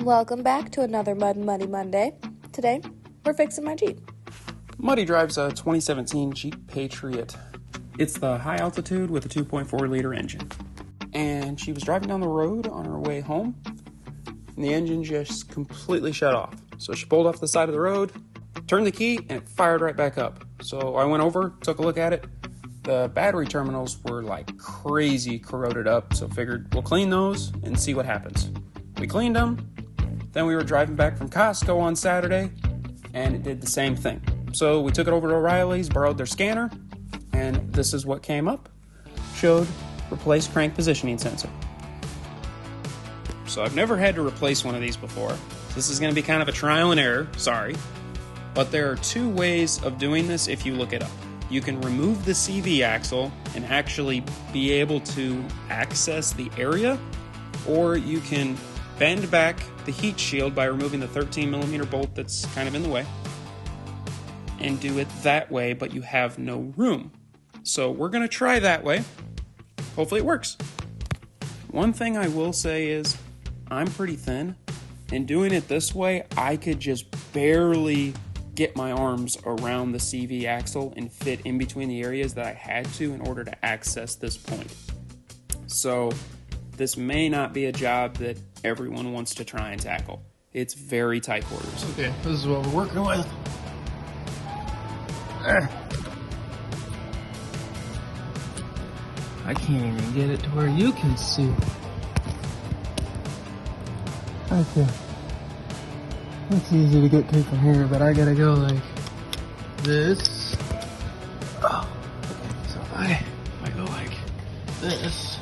Welcome back to another Muddy Monday. Today, we're fixing my Jeep. Muddy drives a 2017 Jeep Patriot. It's the high altitude with a 2.4 liter engine. And she was driving down the road on her way home, and the engine just completely shut off. So she pulled off the side of the road, turned the key, and it fired right back up. So I went over, took a look at it. The battery terminals were like crazy corroded up, so figured we'll clean those and see what happens. We cleaned them. Then we were driving back from Costco on Saturday, and it did the same thing. So we took it over to O'Reilly's, borrowed their scanner, and this is what came up. Showed replace crank positioning sensor. So I've never had to replace one of these before. This is going to be kind of a trial and error, sorry. But there are two ways of doing this if you look it up. You can remove the CV axle and actually be able to access the area, or you can bend back the heat shield by removing the 13mm bolt that's kind of in the way and do it that way, but you have no room. So we're going to try that way. Hopefully it works. One thing I will say is I'm pretty thin, and doing it this way, I could just barely get my arms around the CV axle and fit in between the areas that I had to in order to access this point. So this may not be a job that everyone wants to try and tackle. It's very tight quarters. Okay, this is what we're working with. I can't even get it to where you can see. Okay. It's easy to get to from here, but I gotta go like this. Oh, okay. So if I go like this,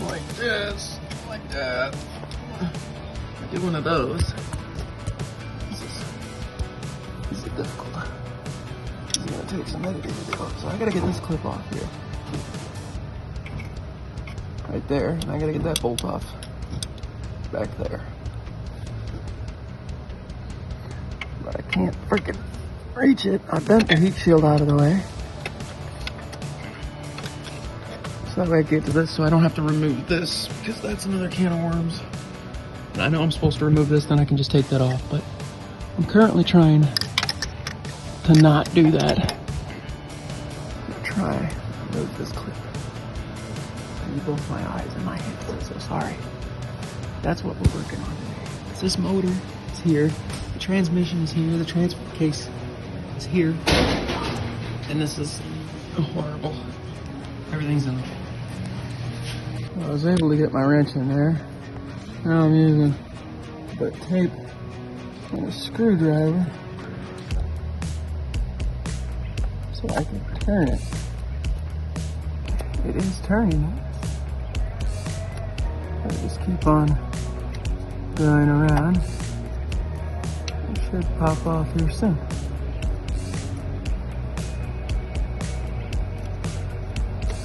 like this, like that. I do one of those. This is difficult. This is gonna take some editing to do. So I gotta get this clip off here. Right there, and I gotta get that bolt off back there. But I can't freaking reach it. I bent the heat shield out of the way. So that way I get to this so I don't have to remove this, because that's another can of worms. And I know I'm supposed to remove this, then I can just take that off, but I'm currently trying to not do that. I'm gonna try to remove this clip. I need both my eyes and my hands, I'm so sorry. That's what we're working on today. It's this motor, it's here. The transmission is here, the transfer case is here. And this is horrible. Everything's in the way. I was able to get my wrench in there. Now I'm using the tape and a screwdriver so I can turn it. It is turning it. I just keep on going around. It should pop off here soon.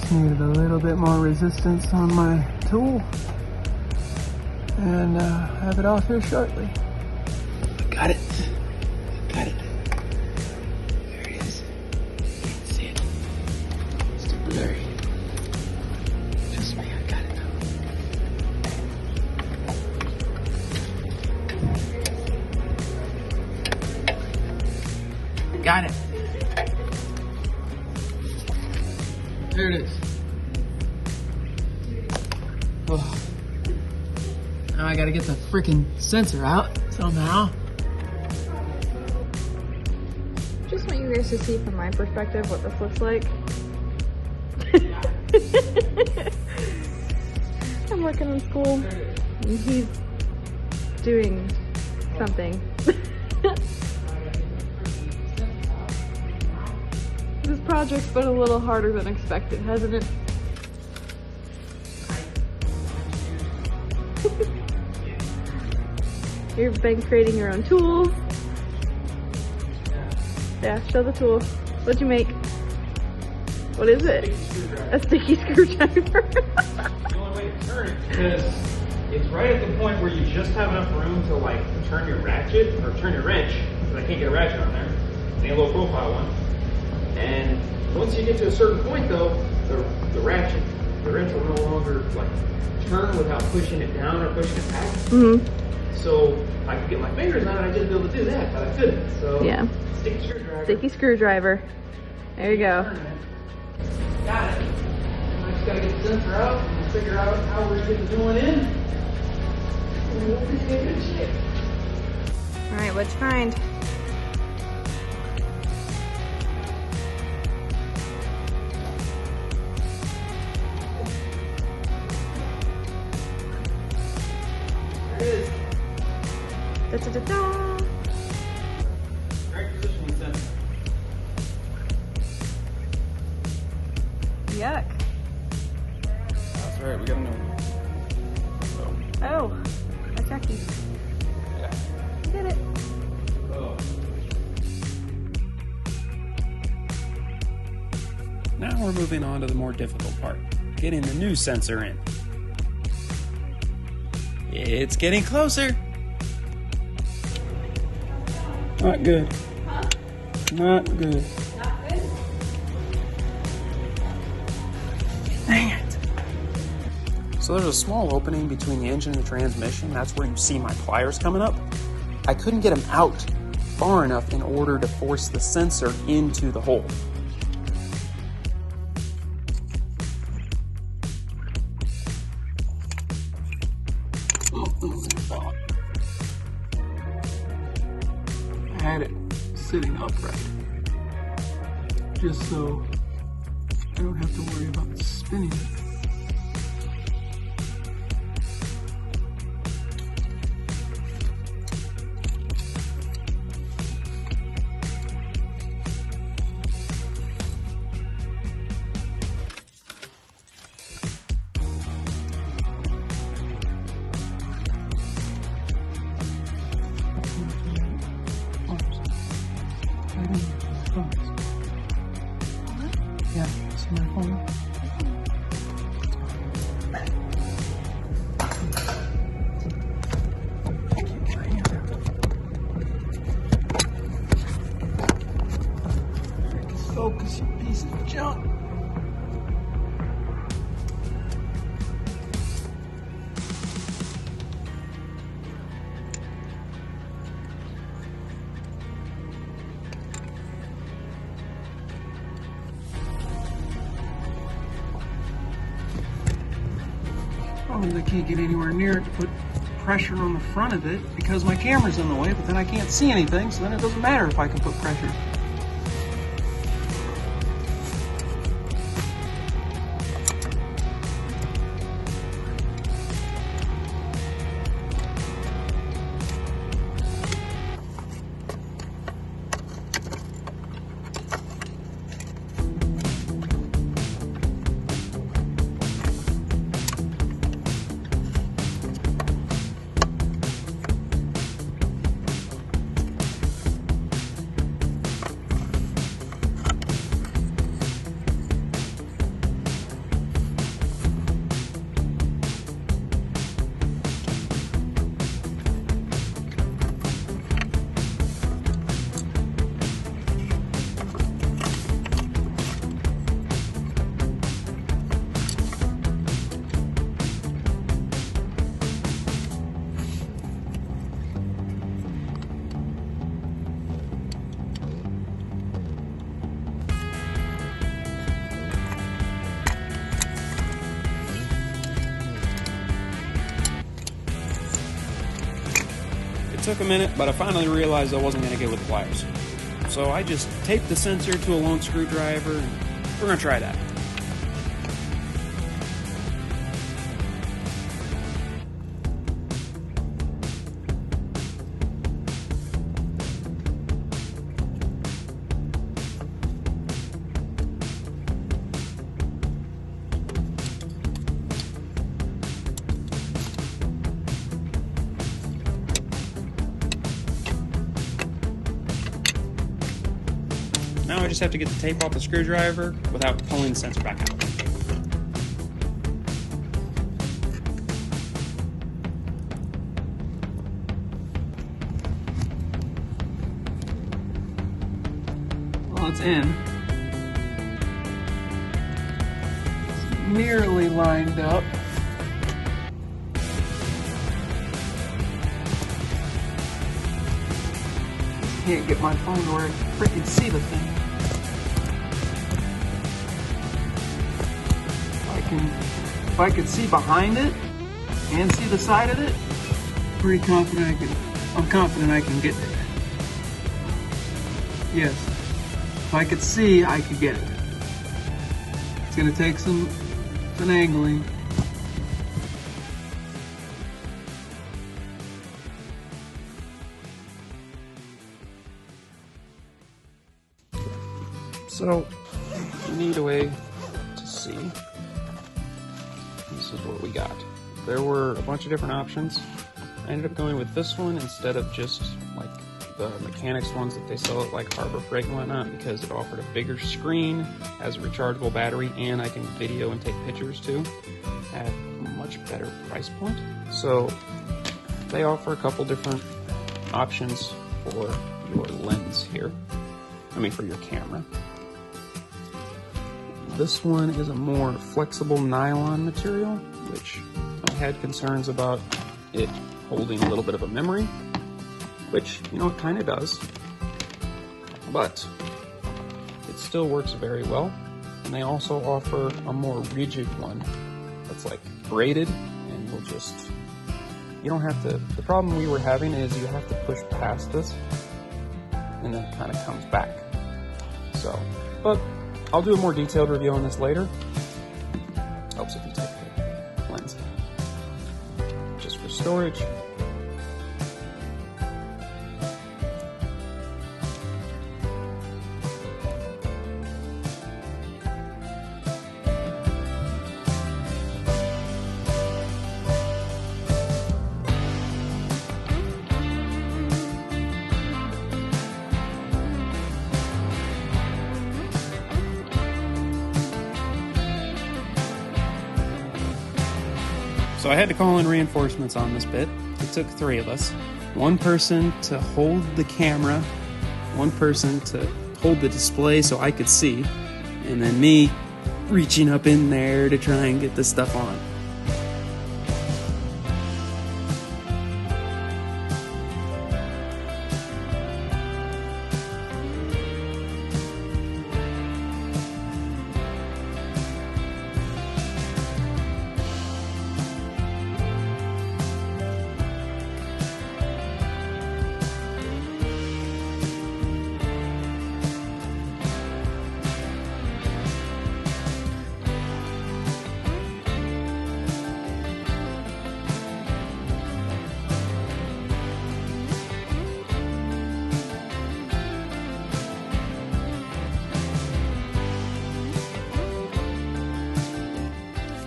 Needed a little bit more resistance on my tool, and have it off here shortly. Got it. Got it. There it is. You can't see it. It's too blurry. Just me. I got it now. Got it. There it is. Oh. Now I gotta get the freaking sensor out somehow. Just want you guys to see from my perspective what this looks like. I'm working in school, and he's doing something. This project's been a little harder than expected, hasn't it? You've been creating your own tools. Yeah, show the tool. What'd you make? What is it? A sticky screwdriver. The only way to turn it is it's right at the point where you just have enough room to like turn your ratchet or turn your wrench, because I can't get a ratchet on there. I need a low profile one. And once you get to a certain point though, the ratchet the wrench will no longer like turn without pushing it down or pushing it back. Mm-hmm. So I could get my fingers on it, I'd just be able to do that, but I couldn't. So Yeah. sticky screwdriver. Sticky screwdriver. There you go. Got it. And I just gotta get the sensor out and figure out how we're getting going in. And we'll be in good shape. All right, what'd you find? There it is. Da-da-da-da. Right positioning sensor. Yuck. That's right, we got a new one. So, Oh, a techie. yeah. Did it. Oh. Now we're moving on to the more difficult part, getting the new sensor in. It's getting closer. Not good. Huh? Not good. Not good? Dang it. So there's a small opening between the engine and the transmission. That's where you see my pliers coming up. I couldn't get them out far enough in order to force the sensor into the hole. I had it sitting upright, just so I don't have to worry about spinning it. Yeah, see my phone? Focus, you piece of junk. I can't get anywhere near it to put pressure on the front of it because my camera's in the way, but then I can't see anything, so then it doesn't matter if I can put pressure. It took a minute, but I finally realized I wasn't going to get with the pliers. So I just taped the sensor to a lone screwdriver, and we're going to try that. Now I just have to get the tape off the screwdriver without pulling the sensor back out. Well, it's in. nearly lined up. Can't get my phone to where I freaking see the thing. If I could see behind it and see the side of it, I'm confident I can get it. Yes, if I could see, I could get it. It's gonna take some angling. So, you need a way to see. This is what we got. There were a bunch of different options. I ended up going with this one instead of just like the mechanics ones that they sell at like Harbor Freight and whatnot, because it offered a bigger screen, has a rechargeable battery, and I can video and take pictures too at a much better price point. So they offer a couple different options for your lens here. For your camera. This one is a more flexible nylon material, which I had concerns about it holding a little bit of a memory, which, it kind of does, but it still works very well. And they also offer a more rigid one that's like braided and will just, you don't have to, the problem we were having is you have to push past this and then it kind of comes back. So, but I'll do a more detailed review on this later. Helps if you take the lens just for storage. So I had to call in reinforcements on this bit. It took 3 of us. One person to hold the camera, one person to hold the display so I could see, and then me reaching up in there to try and get this stuff on.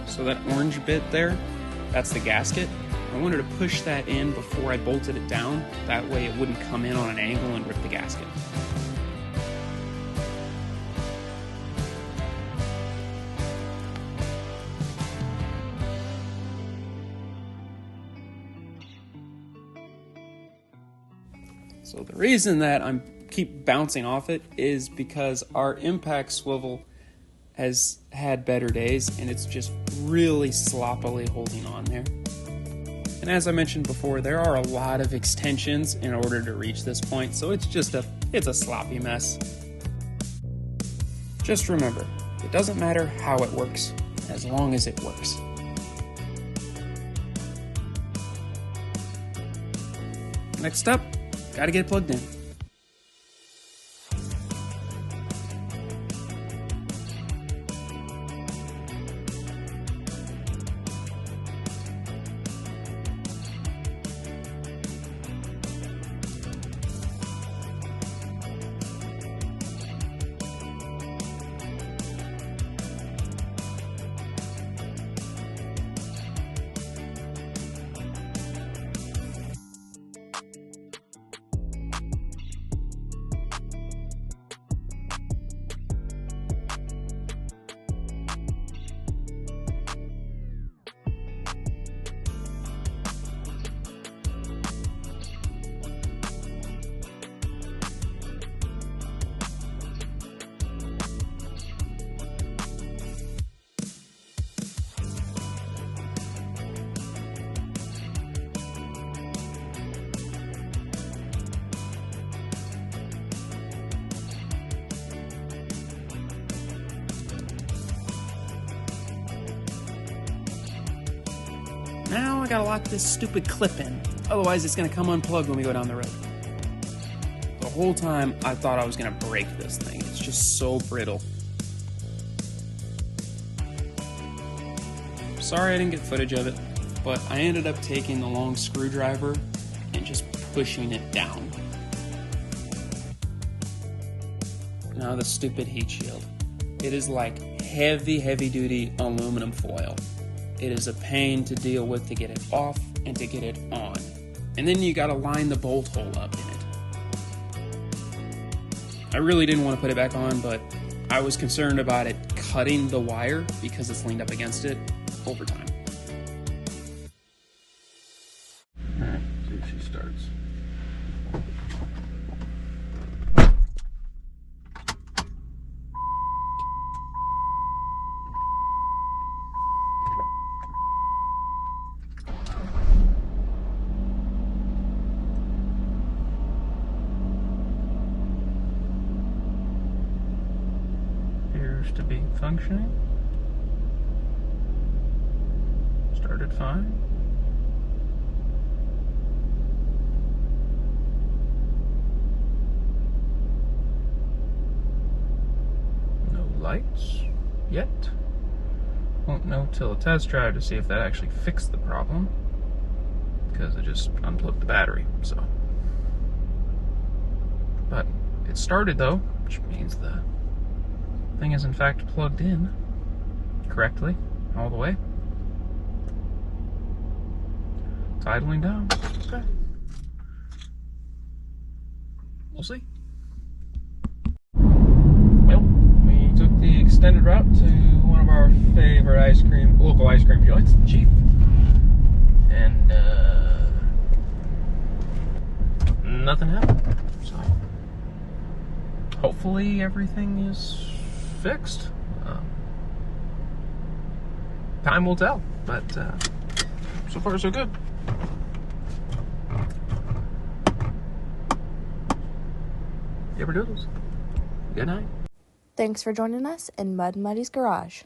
So that orange bit there, that's the gasket. I wanted to push that in before I bolted it down. That way it wouldn't come in on an angle and rip the gasket. So the reason that I keep bouncing off it is because our impact swivel has had better days and it's just really sloppily holding on there. And as I mentioned before, there are a lot of extensions in order to reach this point, so it's a sloppy mess. Just remember, it doesn't matter how it works, as long as it works. Next up, gotta get it plugged in. Now I gotta lock this stupid clip in. Otherwise it's gonna come unplugged when we go down the road. The whole time I thought I was gonna break this thing. It's just so brittle. Sorry I didn't get footage of it, but I ended up taking the long screwdriver and just pushing it down. Now the stupid heat shield. It is like heavy duty aluminum foil. It is a pain to deal with to get it off and to get it on. And then you gotta line the bolt hole up in it. I really didn't want to put it back on, but I was concerned about it cutting the wire because it's leaned up against it over time. Alright, see if she starts. Appears to be functioning. Started fine. No lights yet. Won't know till a test drive to see if that actually fixed the problem, because I just unplugged the battery, so. But it started though, which means the thing is in fact plugged in correctly all the way. It's idling down. Okay. We'll see. Well, we took the extended route to one of our favorite local ice cream joints, Jeep. And nothing happened. So hopefully everything is fixed. Time will tell, but so far so good. Yabberdoodles. Good night. Thanks for joining us in Muddies Garage.